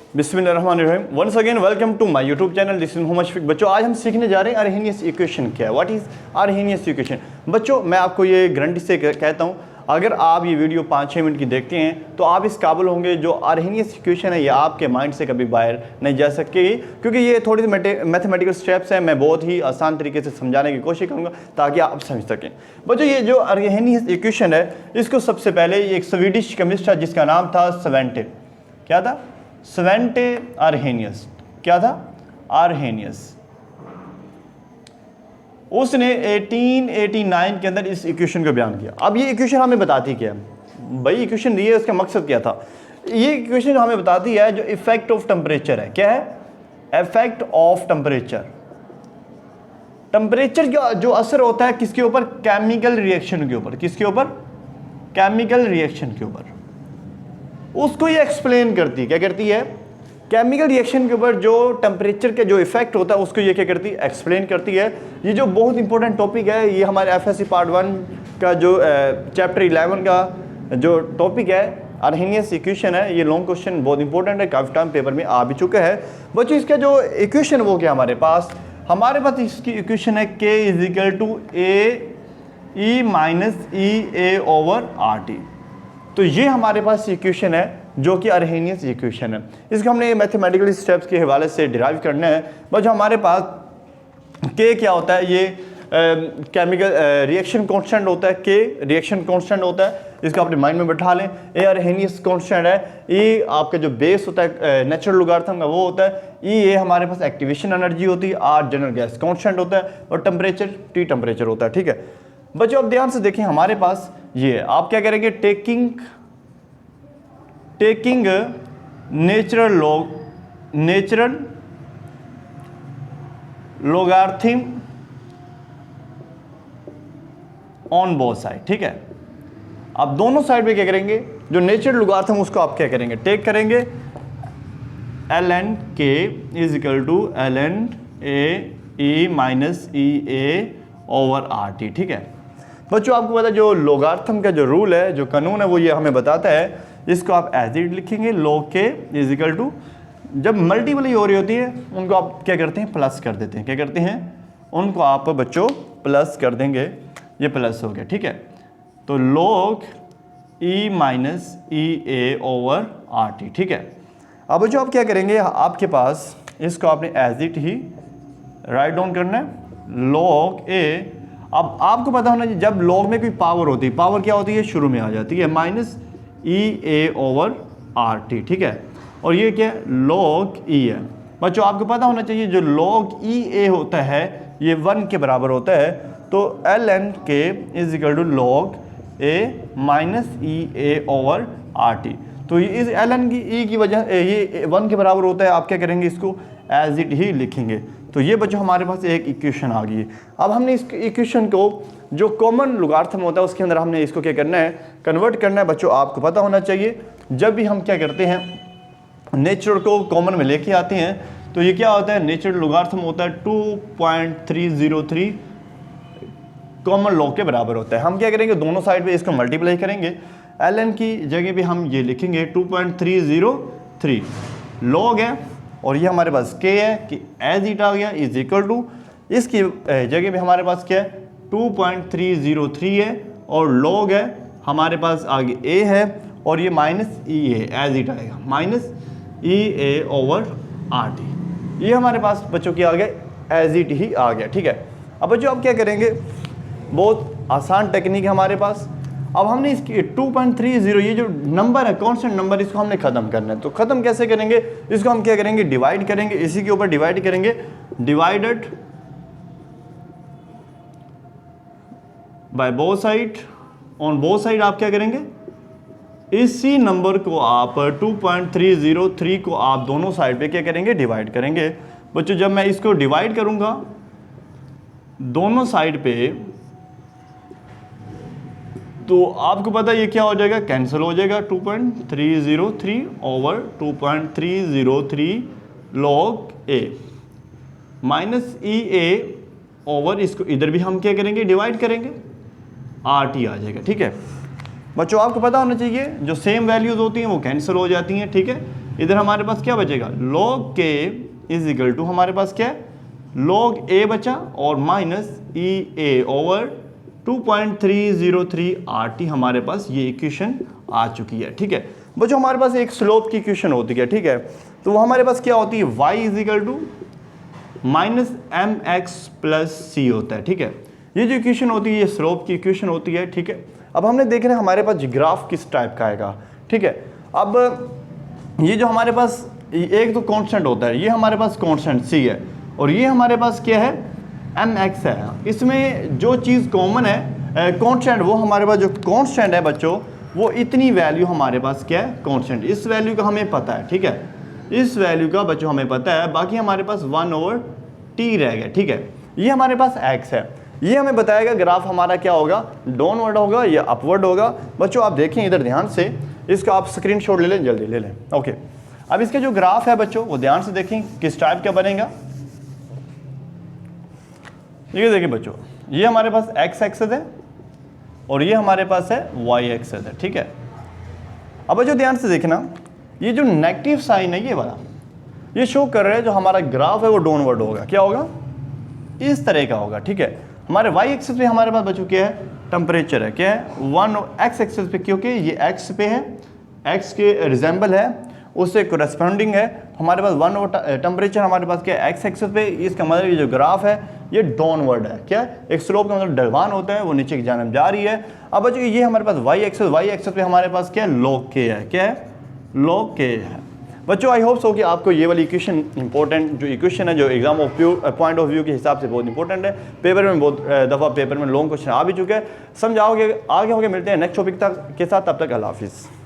बिस्मिल्लाहिर्रहमानिर्रहीम। Once again welcome to my YouTube channel, this is Mohammad Shafiq. बच्चों आज हम सीखने जा रहे हैं अर्हेनियस इक्वेशन क्या है, व्हाट इज़ अर्हेनियस इक्वेशन। बच्चों मैं आपको ये गारंटी से कहता हूँ, अगर आप ये वीडियो 5-6 मिनट की देखते हैं तो आप इस काबिल होंगे जो अर्हेनियस इक्वेशन है ये आपके माइंड से कभी बाहर नहीं जा सकेगी, क्योंकि ये थोड़ी सी मैथमेटिकल स्टेप्स हैं। मैं बहुत ही आसान तरीके से समझाने की कोशिश करूँगा ताकि आप समझ सकें। बच्चों ये जो अर्हेनियस इक्वेशन है इसको सबसे पहले एक स्वीडिश केमिस्ट था जिसका नाम था स्वेंटे। क्या था? स्वेंटे अर्हेनियस। क्या था? अर्हेनियस। उसने 1889 के अंदर इस इक्वेशन को बयान किया। अब ये इक्वेशन हमें बताती क्या है भाई? इक्वेशन दी है, उसका मकसद क्या था? ये इक्वेशन हमें बताती है जो इफेक्ट ऑफ टेम्परेचर है। क्या है? Effect of temperature. टेम्परेचर का जो असर होता है किसके ऊपर? केमिकल रिएक्शन के ऊपर। किसके ऊपर? केमिकल रिएक्शन के ऊपर। उसको ये एक्सप्लेन करती है। क्या करती है? केमिकल रिएक्शन के ऊपर जो टेम्परेचर का जो इफेक्ट होता है उसको ये क्या करती है? एक्सप्लेन करती है। ये जो बहुत इंपॉर्टेंट टॉपिक है, ये हमारे एफएससी पार्ट 1 का जो चैप्टर 11 का जो टॉपिक है अर्हेनियस इक्वेशन है। ये लॉन्ग क्वेश्चन बहुत इंपॉर्टेंट है, काफ़ी टाइम पेपर में आ भी चुका है। बच्चों इसका जो इक्वेशन वो क्या हमारे पास इसकी इक्वेशन है k is equal to A E minus E A over R T. तो ये हमारे पास इक्वेशन है जो कि अर्हेनियस इक्वेशन है। इसको हमने मैथमेटिकल स्टेप्स के हवाले से डिराइव करना है। बस हमारे पास के क्या होता है? ये केमिकल रिएक्शन कांस्टेंट होता है। के रिएक्शन कांस्टेंट होता है, इसको अपने माइंड में बैठा लें। ए अर्हेनियस कांस्टेंट है। ई आपका जो बेस होता है नेचुरल लॉगरिथम का वो होता है। ई ए हमारे पास एक्टिवेशन एनर्जी होती है। आर जनरल गैस कांस्टेंट होता है और टेम्परेचर टी टेम्परेचर होता है। ठीक है बच्चों, अब ध्यान से देखें हमारे पास ये है। आप क्या करेंगे? Taking natural logarithm on both side. ठीक है, आप दोनों साइड पे क्या करेंगे? जो नेचुरल लॉगरिथम उसको आप क्या करेंगे? टेक करेंगे। L N K is equal to L N A E minus E A over R T. ठीक है बच्चों, आपको पता है जो लॉगरिथम का जो रूल है, जो कानून है, वो ये हमें बताता है। इसको आप एज इट लिखेंगे। log k is equal to, जब मल्टीप्लाई हो रही होती है उनको आप क्या करते हैं? प्लस कर देते हैं। क्या करते हैं? उनको आप बच्चों प्लस कर देंगे। ये प्लस हो गया। ठीक है, तो log e minus E A over R T. ठीक है, अब बच्चों आप क्या करेंगे? आपके पास इसको आपने एज इट ही राइट डाउन करना है। log a, अब आपको पता होना चाहिए जब log में कोई पावर होती है, पावर क्या होती है? शुरू में आ जाती है minus E A over R T. ठीक है, और ये क्या है? log e है। बच्चों आपको पता होना चाहिए जो log ई ए होता है ये 1 के बराबर होता है। तो L N K is equal to log A minus E A over R T. तो ये इस एल एन की ई की वजह ये 1 के बराबर होता है। आप क्या करेंगे? इसको एज इट ही लिखेंगे। तो ये बच्चों हमारे पास एक इक्वेशन आ गई है। अब हमने इस इक्वेशन को जो कॉमन लॉगरिथम होता है उसके अंदर हमने इसको क्या करना है? कन्वर्ट करना है। बच्चों आपको पता होना चाहिए जब भी हम क्या करते हैं नेचुरल को कॉमन में लेके आते हैं तो ये क्या होता है? नेचुरल लॉगरिथम होता है 2.303 कॉमन लॉग के बराबर होता है। हम क्या करेंगे? दोनों साइड पे इसको मल्टीप्लाई करेंगे। एल एन की जगह पे हम ये लिखेंगे 2.303 लॉग है, और ये हमारे पास के है कि एज इट आ गया इज इक्वल टू, इसकी जगह पे हमारे पास क्या है? 2.303 है, और लॉग है हमारे पास आगे ए है, और ये माइनस ई है, एज इट आएगा minus E A over R T. ये हमारे पास बच्चों की आ गया एज इट ही आ गया। ठीक है, अब बच्चों आप क्या करेंगे? बहुत आसान टेक्निक है हमारे पास। अब हमने इसकी 2.30 ये जो नंबर है कांस्टेंट नंबर, इसको हमने ख़त्म करना है। तो ख़त्म कैसे करेंगे? इसको हम क्या करेंगे? डिवाइड करेंगे। इसी के ऊपर डिवाइड करेंगे। Divided by both side, on both side आप क्या करेंगे? इसी नंबर को आप 2.303 को आप दोनों साइड पे क्या करेंगे? डिवाइड करेंगे। बच्चों जब मैं इसको डिवाइड करूंगा दोनों साइड पे तो आपको पता है ये क्या हो जाएगा? कैंसिल हो जाएगा। 2.303 over 2.303 log a minus E A over, इसको इधर भी हम क्या करेंगे? डिवाइड करेंगे। आर टी आ जाएगा। ठीक है बच्चों आपको पता होना चाहिए जो सेम वैल्यूज होती हैं वो कैंसिल हो जाती हैं। ठीक है, इधर हमारे पास क्या बचेगा, log k is equal to हमारे पास क्या है, log a बचा और minus E A over 2.303 RT हमारे पास ये इक्वेशन आ चुकी है। ठीक है बच्चों, हमारे पास एक स्लोप की इक्वेशन होती है। ठीक है, तो वो हमारे पास क्या होती है, y is equal to minus M X plus C होता है। ठीक है, ये जो इक्वेशन होती है ये स्लोप की इक्वेशन होती है। ठीक है, अब हमने देखना है हमारे पास ग्राफ किस टाइप का आएगा। ठीक है, अब ये जो हमारे पास एक तो कांस्टेंट होता है, ये हमारे पास कांस्टेंट सी है और ये हमारे पास क्या है, एम एक्स है। इसमें जो चीज़ कॉमन है कांस्टेंट, वो हमारे पास जो कांस्टेंट है बच्चों, वो इतनी वैल्यू हमारे पास क्या है, कांस्टेंट, इस वैल्यू का हमें पता है। ठीक है, इस वैल्यू का बच्चों हमें पता है, बाकी हमारे पास 1/t रह गया। ठीक है, ये हमारे पास x है, ये हमें बताएगा ग्राफ हमारा क्या होगा, डाउनवर्ड होगा या अपवर्ड होगा। बच्चों आप देखें इधर ध्यान से, इसका आप स्क्रीनशॉट ले लें, जल्दी ले लें। ओके, अब इसका जो ग्राफ है बच्चों वो ध्यान से देखें किस टाइप का बनेगा। ये देखिए बच्चों, ये हमारे पास x एक्सिस है और ये हमारे पास है y एक्सिस है। ठीक है, अब बच्चों ध्यान से देखना, ये जो नेगेटिव साइन है ये वाला, ये शो कर रहा है जो हमारा ग्राफ है वो डाउनवर्ड होगा। क्या होगा, इस तरह का होगा। ठीक है, हमारे y एक्सिस पे हमारे पास बच्चों क्या है, टेम्परेचर है। क्या है, 1 x एक्सिस पे, क्योंकि ये x पे है, x के रिजेंबल है, उससे कोरेस्पॉन्डिंग है। हमारे पास 1 टेम्परेचर हमारे पास क्या है, x एक्सिस पे। इसका मतलब ये जो ग्राफ है ये डाउनवर्ड है। क्या है, एक स्लोप का मतलब ढलवान होता है, वो नीचे की जानब जा रही है। अब बच्चों ये हमारे पास y एक्सिस पे हमारे पास क्या है, log k है। क्या है, log k है। बच्चों आई होप सो कि आपको ये वाली इक्वेशन इंपॉर्टेंट जो इक्वेशन है, जो एग्जाम पॉइंट ऑफ व्यू के हिसाब से बहुत इंपॉर्टेंट है, पेपर में बहुत दफ़ा पेपर में लॉन्ग क्वेश्चन आ भी चुके हैं, समझाओगे। आगे होके मिलते हैं नेक्स्ट टॉपिक तक के साथ, तब तक अल्लाह हाफिज़।